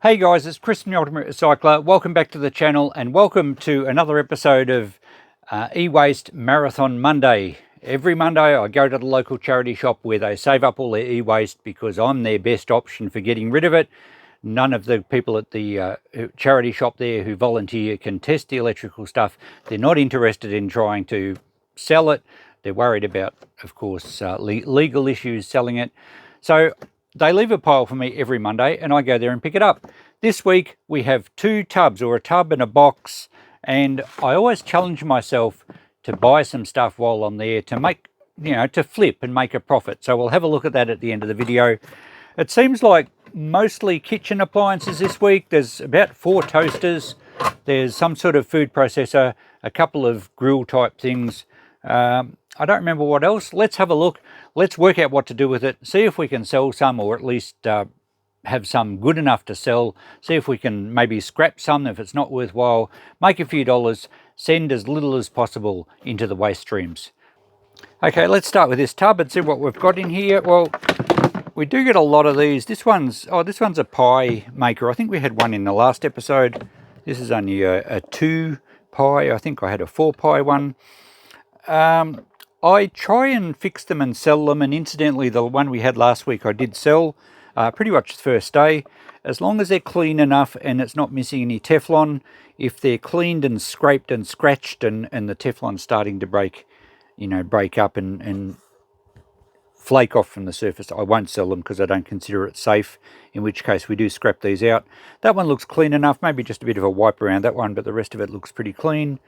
Hey guys, it's Chris from the Ultimate Recycler. Welcome back to the channel and welcome to another episode of E-Waste Marathon Monday. Every Monday I go to the local charity shop where they save up all their e-waste because I'm their best option for getting rid of it. None of the people at the charity shop there who volunteer can test the electrical stuff. They're not interested in trying to sell it. They're worried about, of course, legal issues selling it. So they leave a pile for me every Monday and I go there and pick it up. This week we have two tubs, or a tub and a box, and I always challenge myself to buy some stuff while I'm there to make, to flip and make a profit. So we'll have a look at that at the end of the video. It seems like mostly kitchen appliances this week. There's about 4 toasters, there's some sort of food processor, a couple of grill type things. I don't remember what else. Let's have a look. Let's work out what to do with it. See if we can sell some, or at least have some good enough to sell. See if we can maybe scrap some if it's not worthwhile. Make a few dollars. Send as little as possible into the waste streams. Okay, let's start with this tub and see what we've got in here. Well, we do get a lot of these. This one's a pie maker. I think we had one in the last episode. This is only a 2 pie. I think I had a 4 pie one. I try and fix them and sell them, and incidentally the one we had last week I did sell pretty much the first day, as long as they're clean enough and it's not missing any Teflon. If they're cleaned and scraped and scratched and the Teflon's starting to break up and flake off from the surface, I won't sell them because I don't consider it safe, in which case we do scrap these out. That one looks clean enough, maybe just a bit of a wipe around that one, but the rest of it looks pretty clean.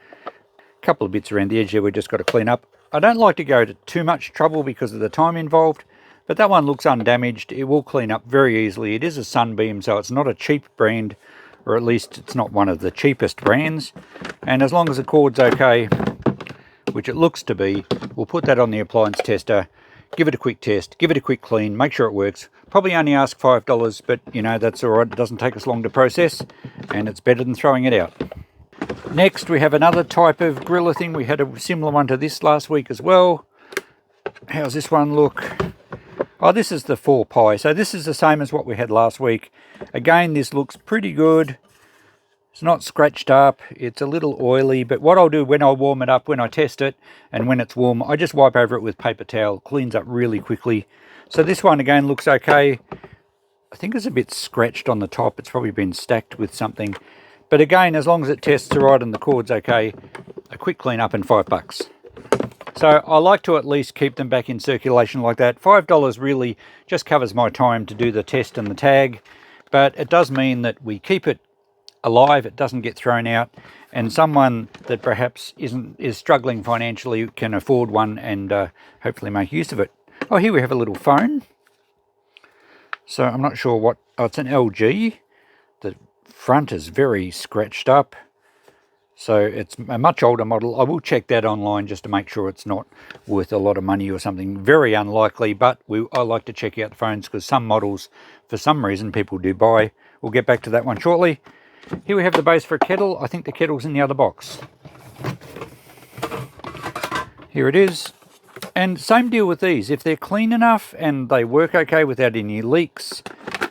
Couple of bits around the edge there we just got to clean up. I don't like to go to too much trouble because of the time involved, but that one looks undamaged. It will clean up very easily. It is a Sunbeam, so it's not a cheap brand, or at least it's not one of the cheapest brands. And as long as the cord's okay, which it looks to be, we'll put that on the appliance tester, give it a quick test, give it a quick clean, make sure it works. Probably only ask $5, but that's all right. It doesn't take us long to process, and it's better than throwing it out. Next we have another type of griller thing. We had a similar one to this last week as well. How's this one look? Oh, this is the 4 pie. So this is the same as what we had last week. Again, this looks pretty good. It's not scratched up. It's a little oily, but what I'll do when I warm it up, when I test it, and when it's warm, I just wipe over it with paper towel. It cleans up really quickly. So this one again looks okay. I think it's a bit scratched on the top. It's probably been stacked with something. But again, as long as it tests right and the cord's okay, a quick clean up and $5. So I like to at least keep them back in circulation like that. $5 really just covers my time to do the test and the tag, but it does mean that we keep it alive, it doesn't get thrown out, and someone that perhaps is struggling financially can afford one and hopefully make use of it. Oh, here we have a little phone. So I'm not sure what, it's an LG. The front is very scratched up, so it's a much older model. I will check that online just to make sure it's not worth a lot of money or something. Very unlikely, but I like to check out the phones because some models, for some reason, people do buy. We'll get back to that one shortly. Here we have the base for a kettle. I think the kettle's in the other box. Here it is. And same deal with these. If they're clean enough and they work okay without any leaks,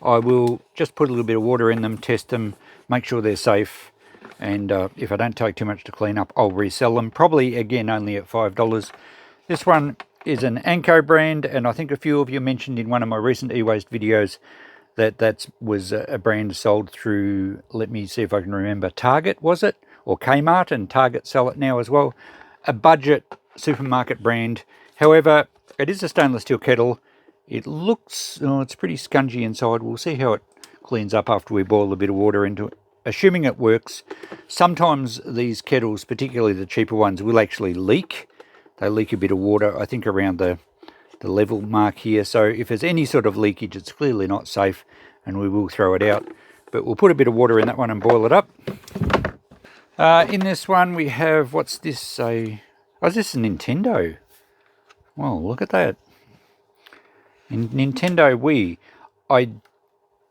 I will just put a little bit of water in them, test them, make sure they're safe, and if I don't take too much to clean up, I'll resell them, probably again only at $5. This one is an Anko brand, and I think a few of you mentioned in one of my recent e-waste videos that was a brand sold through, let me see if I can remember, Target, was it? Or Kmart, and Target sell it now as well. A budget supermarket brand. However, it is a stainless steel kettle. It looks, it's pretty scungy inside. We'll see how it cleans up after we boil a bit of water into it. Assuming it works, sometimes these kettles, particularly the cheaper ones, will actually leak. They leak a bit of water, I think around the level mark here. So if there's any sort of leakage, it's clearly not safe and we will throw it out. But we'll put a bit of water in that one and boil it up. In this one we have, what's this say? Oh, is this a Nintendo? Well, look at that. Nintendo Wii. I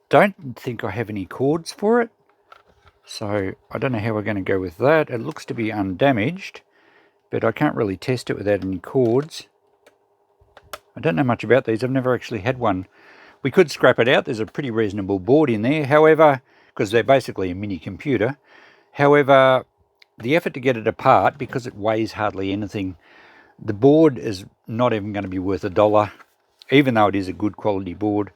don't think I have any cords for it, so I don't know how we're going to go with that. It looks to be undamaged, but I can't really test it without any cords. I don't know much about these. I've never actually had one. We could scrap it out. There's a pretty reasonable board in there. However, because they're basically a mini computer. However, the effort to get it apart, because it weighs hardly anything, the board is not even going to be worth $1, even though it is a good quality board.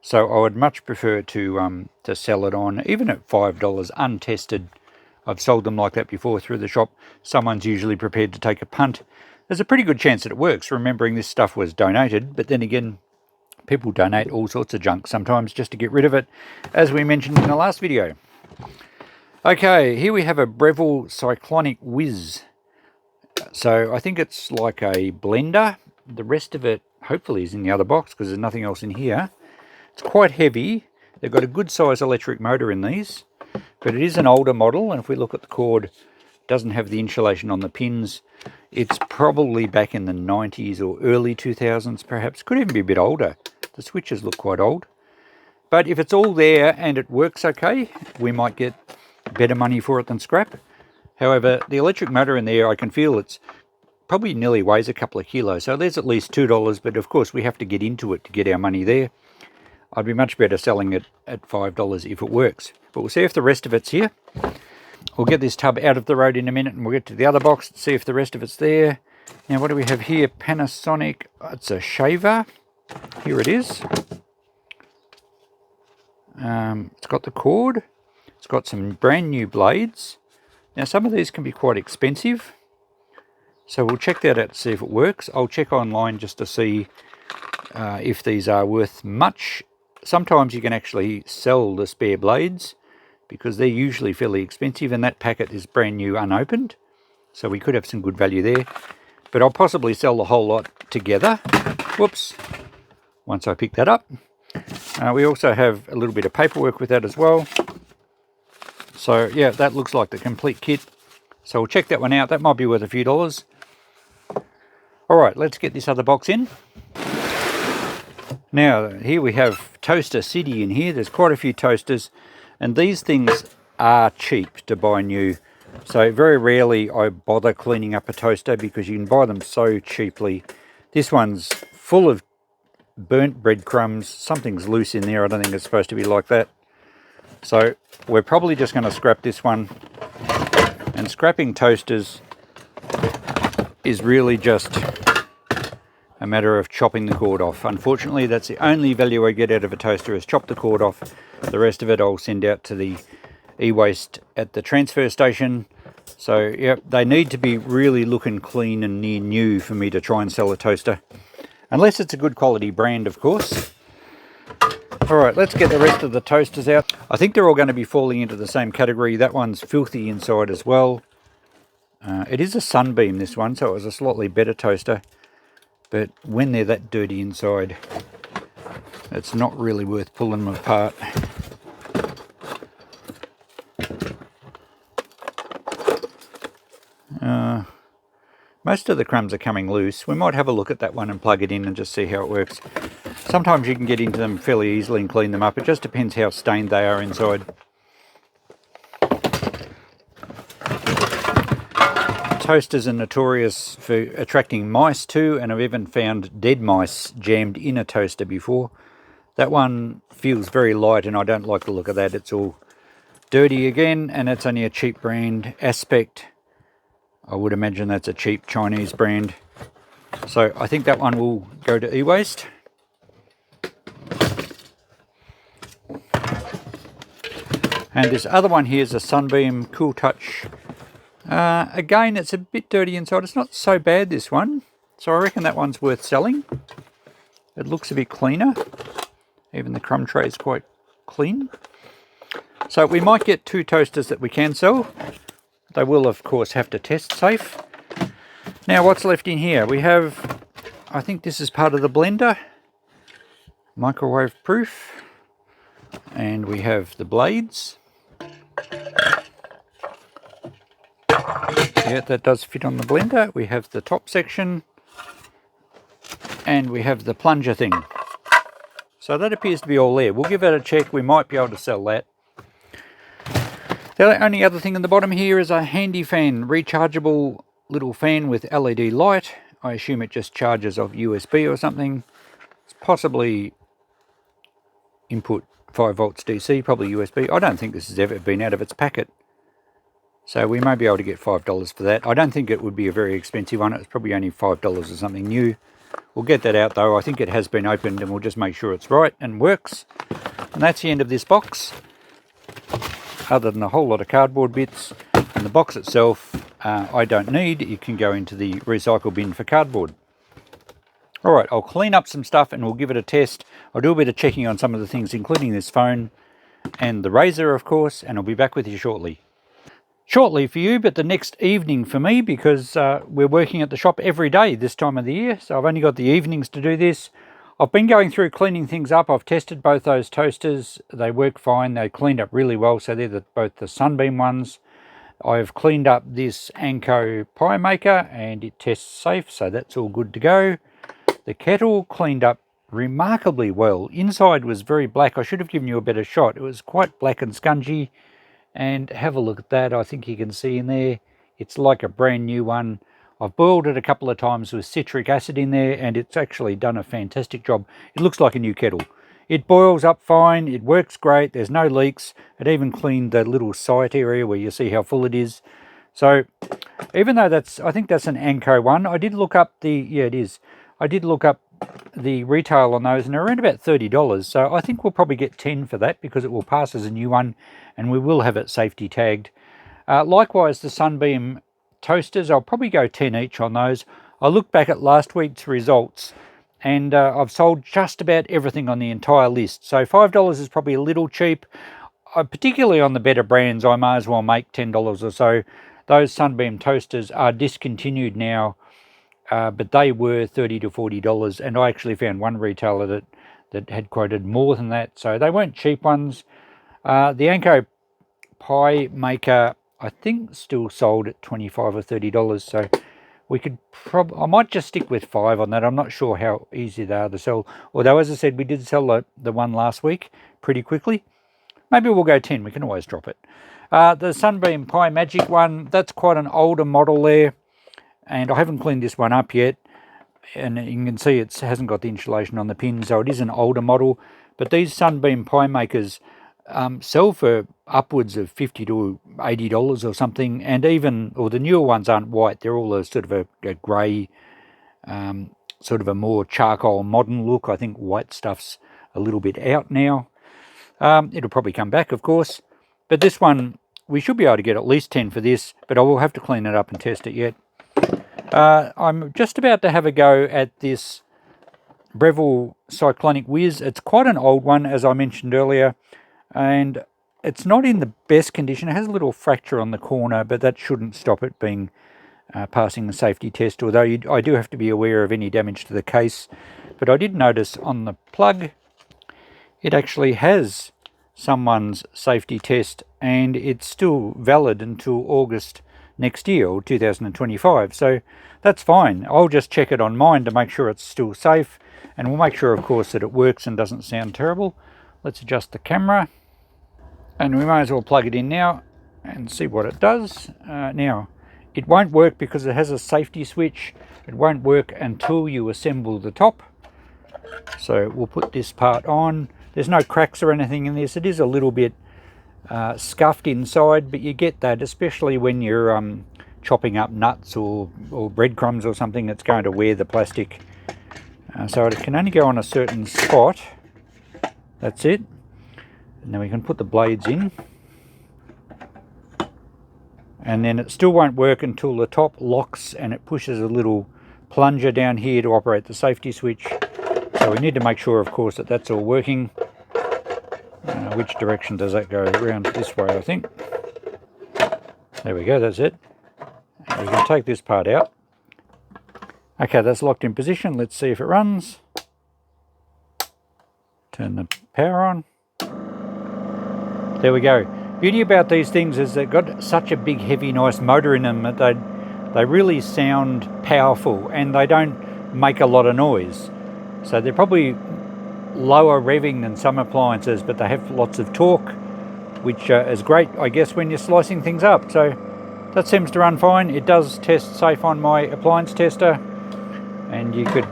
So I would much prefer to sell it on, even at $5 untested. I've sold them like that before through the shop. Someone's usually prepared to take a punt. There's a pretty good chance that it works, remembering this stuff was donated, but then again, people donate all sorts of junk sometimes just to get rid of it, as we mentioned in the last video. Okay, here we have a Breville Cyclonic Whiz. So I think it's like a blender. The rest of it hopefully is in the other box because there's nothing else in here. It's quite heavy. They've got a good size electric motor in these, but it is an older model, and if we look at the cord, it doesn't have the insulation on the pins. It's probably back in the 90s or early 2000s perhaps. Could even be a bit older. The switches look quite old. But if it's all there and it works okay, we might get better money for it than scrap. However, the electric motor in there, I can feel it's probably nearly weighs a couple of kilos. So there's at least $2, but of course we have to get into it to get our money there. I'd be much better selling it at $5 if it works. But we'll see if the rest of it's here. We'll get this tub out of the road in a minute and we'll get to the other box to see if the rest of it's there. Now what do we have here? Panasonic, it's a shaver. Here it is. It's got the cord. It's got some brand new blades. Now some of these can be quite expensive. So we'll check that out to see if it works. I'll check online just to see if these are worth much. Sometimes you can actually sell the spare blades because they're usually fairly expensive, and that packet is brand new unopened. So we could have some good value there. But I'll possibly sell the whole lot together. Whoops. Once I pick that up. We also have a little bit of paperwork with that as well. So yeah, that looks like the complete kit. So we'll check that one out. That might be worth a few dollars. Alright, let's get this other box in. Now, here we have Toaster City in here. There's quite a few toasters. And these things are cheap to buy new. So very rarely I bother cleaning up a toaster because you can buy them so cheaply. This one's full of burnt breadcrumbs. Something's loose in there. I don't think it's supposed to be like that. So we're probably just going to scrap this one. And scrapping toasters is really just a matter of chopping the cord off. Unfortunately, that's the only value I get out of a toaster, is chop the cord off. The rest of it I'll send out to the e-waste at the transfer station. So yeah, they need to be really looking clean and near new for me to try and sell a toaster. Unless it's a good quality brand, of course. Alright, let's get the rest of the toasters out. I think they're all going to be falling into the same category. That one's filthy inside as well. It is a Sunbeam, this one, so it was a slightly better toaster. But when they're that dirty inside, it's not really worth pulling them apart. Most of the crumbs are coming loose. We might have a look at that one and plug it in and just see how it works. Sometimes you can get into them fairly easily and clean them up. It just depends how stained they are inside. Toasters are notorious for attracting mice too, and I've even found dead mice jammed in a toaster before. That one feels very light and I don't like the look of that. It's all dirty again, and it's only a cheap brand. Aspect, I would imagine that's a cheap Chinese brand. So I think that one will go to e-waste. And this other one here is a Sunbeam Cool Touch. Again, it's a bit dirty inside. It's not so bad, this one. So I reckon that one's worth selling. It looks a bit cleaner. Even the crumb tray is quite clean. So we might get two toasters that we can sell. They will, of course, have to test safe. Now, what's left in here? We have, I think this is part of the blender. Microwave proof. And we have the blades. Yeah, that does fit on the blender. We have the top section. And we have the plunger thing. So that appears to be all there. We'll give it a check. We might be able to sell that. The only other thing in the bottom here is a handy fan, rechargeable little fan with LED light. I assume it just charges off USB or something. It's possibly input 5 volts DC, probably USB. I don't think this has ever been out of its packet. So we may be able to get $5 for that. I don't think it would be a very expensive one. It's probably only $5 or something new. We'll get that out though. I think it has been opened and we'll just make sure it's right and works. And that's the end of this box. Other than a whole lot of cardboard bits. And the box itself, I don't need. It can go into the recycle bin for cardboard. Alright, I'll clean up some stuff and we'll give it a test. I'll do a bit of checking on some of the things, including this phone and the razor, of course, and I'll be back with you shortly. Shortly for you, but the next evening for me, because we're working at the shop every day this time of the year, so I've only got the evenings to do this. I've been going through cleaning things up. I've tested both those toasters. They work fine. They cleaned up really well, so they're both the Sunbeam ones. I've cleaned up this Anko pie maker and it tests safe, so that's all good to go. The kettle cleaned up remarkably well. Inside was very black. I should have given you a better shot. It was quite black and scungy. And have a look at that. I think you can see in there, it's like a brand new one. I've boiled it a couple of times with citric acid in there, and it's actually done a fantastic job. It looks like a new kettle. It boils up fine. It works great. There's no leaks. It even cleaned the little sight area where you see how full it is. So even though I think that's an Anko one, I did look up yeah, it is. I did look up the retail on those and they're around about $30. So I think we'll probably get 10 for that because it will pass as a new one and we will have it safety tagged. Likewise, the Sunbeam toasters, I'll probably go 10 each on those. I looked back at last week's results and I've sold just about everything on the entire list. So $5 is probably a little cheap. Particularly on the better brands, I may as well make $10 or so. Those Sunbeam toasters are discontinued now. But they were $30 to $40, and I actually found one retailer that had quoted more than that, so they weren't cheap ones. The Anko pie maker, I think, still sold at $25 or $30, so we could I might just stick with 5 on that. I'm not sure how easy they are to sell, although as I said, we did sell the one last week pretty quickly. Maybe we'll go 10, we can always drop it. The Sunbeam Pie Magic one, that's quite an older model there. And I haven't cleaned this one up yet, and you can see it hasn't got the insulation on the pin, so it is an older model. But these Sunbeam pie makers sell for upwards of $50 to $80 or something, and or the newer ones aren't white, they're all a sort of a grey, sort of a more charcoal modern look. I think white stuff's a little bit out now. It'll probably come back, of course, but this one, we should be able to get at least 10 for this, but I will have to clean it up and test it yet. I'm just about to have a go at this Breville Cyclonic Whiz. It's quite an old one, as I mentioned earlier, and it's not in the best condition. It has a little fracture on the corner, but that shouldn't stop it being passing the safety test, although I do have to be aware of any damage to the case. But I did notice on the plug, it actually has someone's safety test, and it's still valid until August next year, or 2025, so that's fine. I'll just check it on mine to make sure it's still safe, and we'll make sure, of course, that it works and doesn't sound terrible. Let's adjust the camera, and we may as well plug it in now and see what it does. Now, it won't work because it has a safety switch. It won't work until you assemble the top, so we'll put this part on. There's no cracks or anything in this. It is a little bit scuffed inside, but you get that, especially when you're chopping up nuts or breadcrumbs or something that's going to wear the plastic. So it can only go on a certain spot. That's it. And then we can put the blades in. And then it still won't work until the top locks and it pushes a little plunger down here to operate the safety switch. So we need to make sure, of course, that that's all working. Which direction does that go? Around this way, I think. There we go, that's it. And we can take this part out. Okay, that's locked in position. Let's see if it runs. Turn the power on. There we go. Beauty about these things is they've got such a big, heavy, nice motor in them that they really sound powerful and they don't make a lot of noise. So they're probably lower revving than some appliances, but they have lots of torque, which is great, I guess, when you're slicing things up. So that seems to run fine. It does test safe on my appliance tester, and you could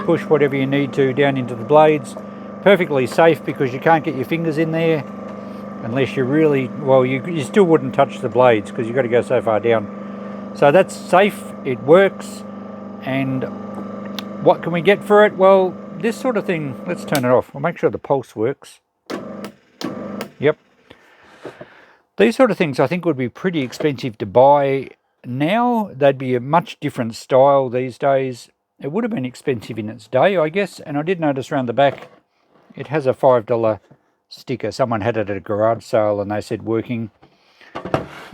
push whatever you need to down into the blades. perfectly safe because you can't get your fingers in there unless you really, well, you still wouldn't touch the blades because you've got to go so far down. So that's safe, it works. And what can we get for it? Well, this sort of thing, let's turn it off. I'll make sure the pulse works. Yep. These sort of things I think would be pretty expensive to buy now. They'd be a much different style these days. It would have been expensive in its day, I guess. And I did notice around the back, it has a $5 sticker. Someone had it at a garage sale and they said working.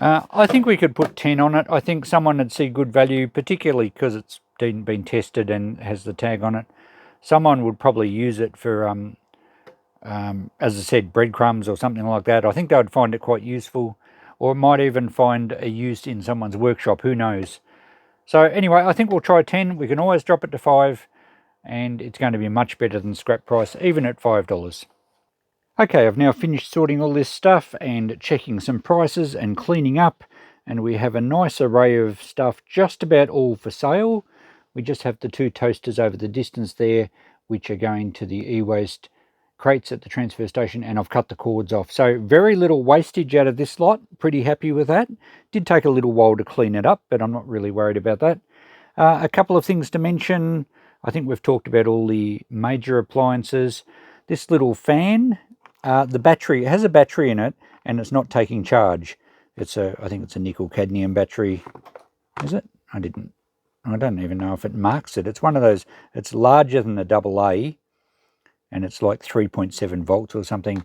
I think we could put 10 on it. I think someone would see good value, particularly because it's been tested and has the tag on it. Someone would probably use it for, as I said, breadcrumbs or something like that. I think they would find it quite useful, or it might even find a use in someone's workshop. Who knows? So anyway, I think we'll try 10. We can always drop it to 5, and it's going to be much better than scrap price, even at $5. Okay, I've now finished sorting all this stuff and checking some prices and cleaning up, and we have a nice array of stuff, just about all for sale. We just have the 2 toasters over the distance there, which are going to the e-waste crates at the transfer station, and I've cut the cords off. So very little wastage out of this lot. Pretty happy with that. Did take a little while to clean it up, but I'm not really worried about that. A couple of things to mention. I think we've talked about all the major appliances. This little fan, the battery, it has a battery in it, and it's not taking charge. I think it's a nickel cadmium battery. Is it? I don't even know if it marks it. It's one of those, it's larger than the AA, and it's like 3.7 volts or something.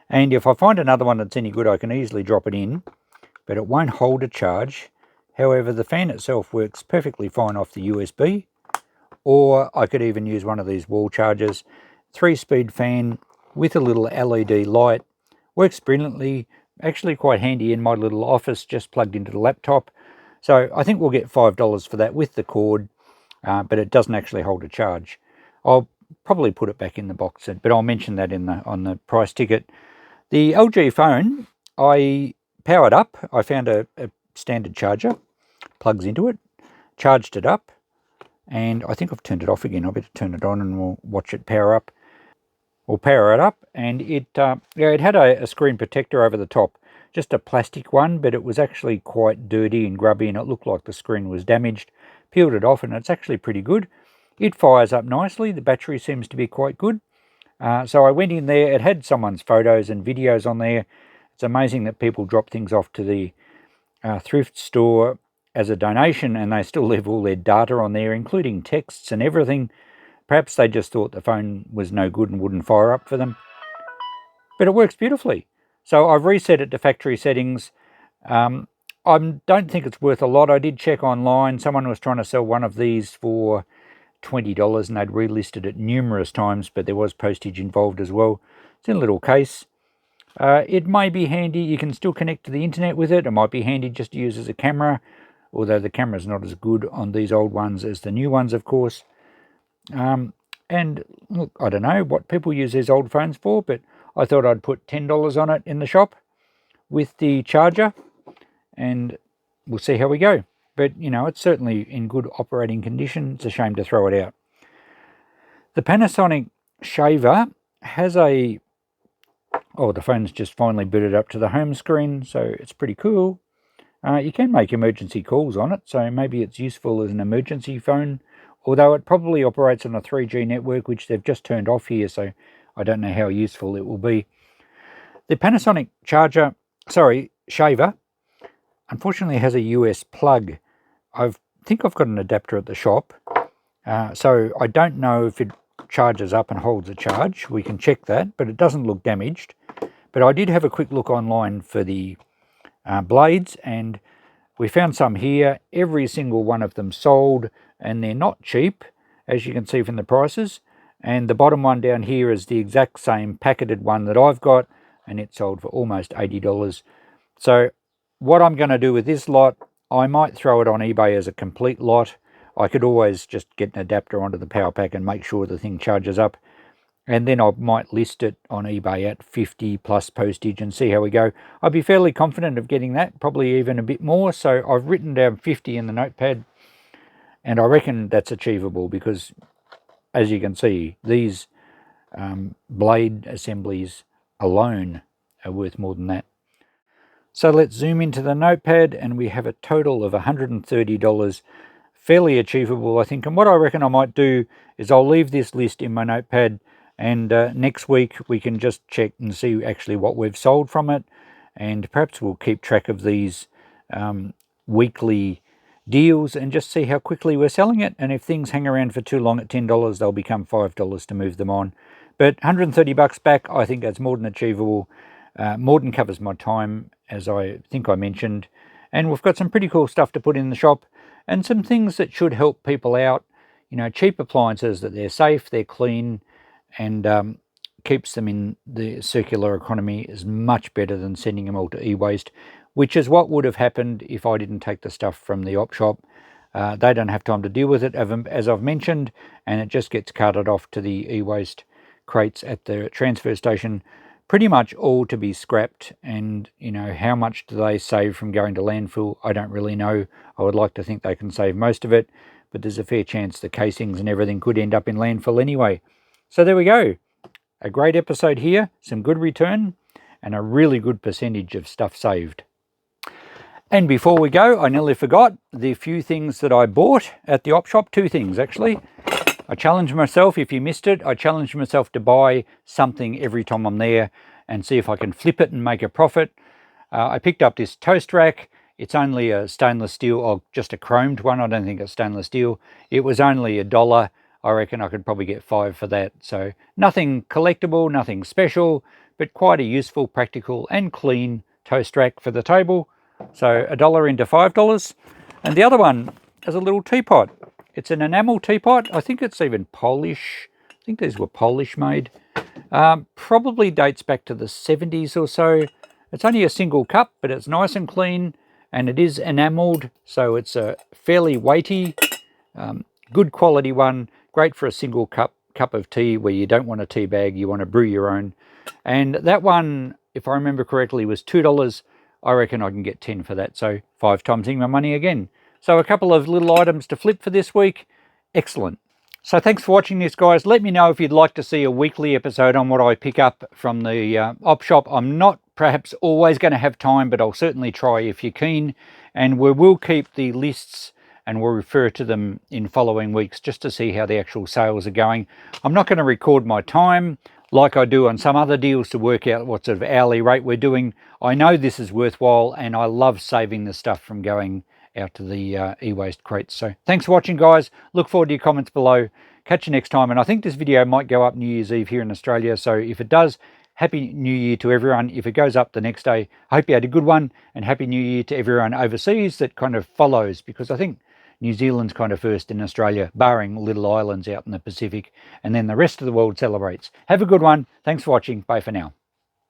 And if I find another one that's any good, I can easily drop it in, but it won't hold a charge. However, the fan itself works perfectly fine off the USB, or I could even use one of these wall chargers. 3-speed fan with a little LED light. Works brilliantly, actually quite handy in my little office, just plugged into the laptop. So I think we'll get $5 for that with the cord, but it doesn't actually hold a charge. I'll probably put it back in the box, but I'll mention that on the price ticket. The LG phone, I powered up. I found a standard charger, plugs into it, charged it up, and I think I've turned it off again. I better turn it on and we'll watch it power up. We'll power it up, and it had a screen protector over the top, just a plastic one, but it was actually quite dirty and grubby, and it looked like the screen was damaged. Peeled it off, and it's actually pretty good. It fires up nicely. The battery seems to be quite good. So I went in there. It had someone's photos and videos on there. It's amazing that people drop things off to the thrift store as a donation, and they still leave all their data on there, including texts and everything. Perhaps they just thought the phone was no good and wouldn't fire up for them. But it works beautifully. So I've reset it to factory settings. I don't think it's worth a lot. I did check online. Someone was trying to sell one of these for $20, and they'd relisted it numerous times, but there was postage involved as well. It's in a little case. It may be handy. You can still connect to the internet with it. It might be handy just to use as a camera, although the camera's not as good on these old ones as the new ones, of course. And look, I don't know what people use these old phones for, but I thought I'd put $10 on it in the shop with the charger, and we'll see how we go. But, you know, it's certainly in good operating condition. It's a shame to throw it out. The Panasonic shaver has the phone's just finally booted up to the home screen, so it's pretty cool. You can make emergency calls on it, so maybe it's useful as an emergency phone, although it probably operates on a 3G network, which they've just turned off here, so I don't know how useful it will be. The Panasonic shaver, unfortunately has a US plug. I think I've got an adapter at the shop, so I don't know if it charges up and holds a charge. We can check that, but it doesn't look damaged. But I did have a quick look online for the blades, and we found some here. Every single one of them sold, and they're not cheap, as you can see from the prices. And the bottom one down here is the exact same packeted one that I've got, and it sold for almost $80. So what I'm going to do with this lot, I might throw it on eBay as a complete lot. I could always just get an adapter onto the power pack and make sure the thing charges up. And then I might list it on eBay at 50 plus postage and see how we go. I'd be fairly confident of getting that, probably even a bit more. So I've written down 50 in the notepad, and I reckon that's achievable because, as you can see, these blade assemblies alone are worth more than that. So let's zoom into the notepad, and we have a total of $130, fairly achievable, I think. And what I reckon I might do is I'll leave this list in my notepad, and next week we can just check and see actually what we've sold from it, and perhaps we'll keep track of these weekly deals and just see how quickly we're selling it. And if things hang around for too long at $10, they'll become $5 to move them on. But $130 back, I think that's more than achievable. More than covers my time, as I think I mentioned. And we've got some pretty cool stuff to put in the shop, and some things that should help people out. You know, cheap appliances that they're safe, they're clean, and keeps them in the circular economy is much better than sending them all to e-waste, which is what would have happened if I didn't take the stuff from the op shop. They don't have time to deal with it, as I've mentioned, and it just gets carted off to the e-waste crates at the transfer station, pretty much all to be scrapped. And you know, how much do they save from going to landfill? I don't really know. I would like to think they can save most of it, but there's a fair chance the casings and everything could end up in landfill anyway. So there we go. A great episode here, some good return, and a really good percentage of stuff saved. And before we go, I nearly forgot the few things that I bought at the op shop. Two things, actually. I challenged myself, if you missed it, I challenged myself to buy something every time I'm there and see if I can flip it and make a profit. I picked up this toast rack. It's only a stainless steel, or just a chromed one. I don't think it's stainless steel. It was only $1. I reckon I could probably get 5 for that. So nothing collectible, nothing special, but quite a useful, practical and clean toast rack for the table. So $1 into $5. And the other one is a little teapot. It's an enamel teapot. I think it's even Polish. I think these were Polish made. Probably dates back to the 70s or so. It's only a single cup, but it's nice and clean, and it is enameled, so it's a fairly weighty, good quality one. Great for a single cup of tea where you don't want a tea bag, you want to brew your own. And that one, if I remember correctly, was $2. I reckon I can get 10 for that, so 5 times my money again. So a couple of little items to flip for this week. Excellent. So thanks for watching this, guys. Let me know if you'd like to see a weekly episode on what I pick up from the op shop. I'm not perhaps always going to have time, but I'll certainly try if you're keen. And we will keep the lists, and we'll refer to them in following weeks just to see how the actual sales are going. I'm not going to record my time like I do on some other deals to work out what sort of hourly rate we're doing. I know this is worthwhile, and I love saving the stuff from going out to the e-waste crates. So thanks for watching, guys. Look forward to your comments below. Catch you next time. And I think this video might go up New Year's Eve here in Australia. So if it does, Happy New Year to everyone. If it goes up the next day, I hope you had a good one. And Happy New Year to everyone overseas that kind of follows, because I think New Zealand's kind of first in Australia, barring little islands out in the Pacific. And then the rest of the world celebrates. Have a good one. Thanks for watching. Bye for now.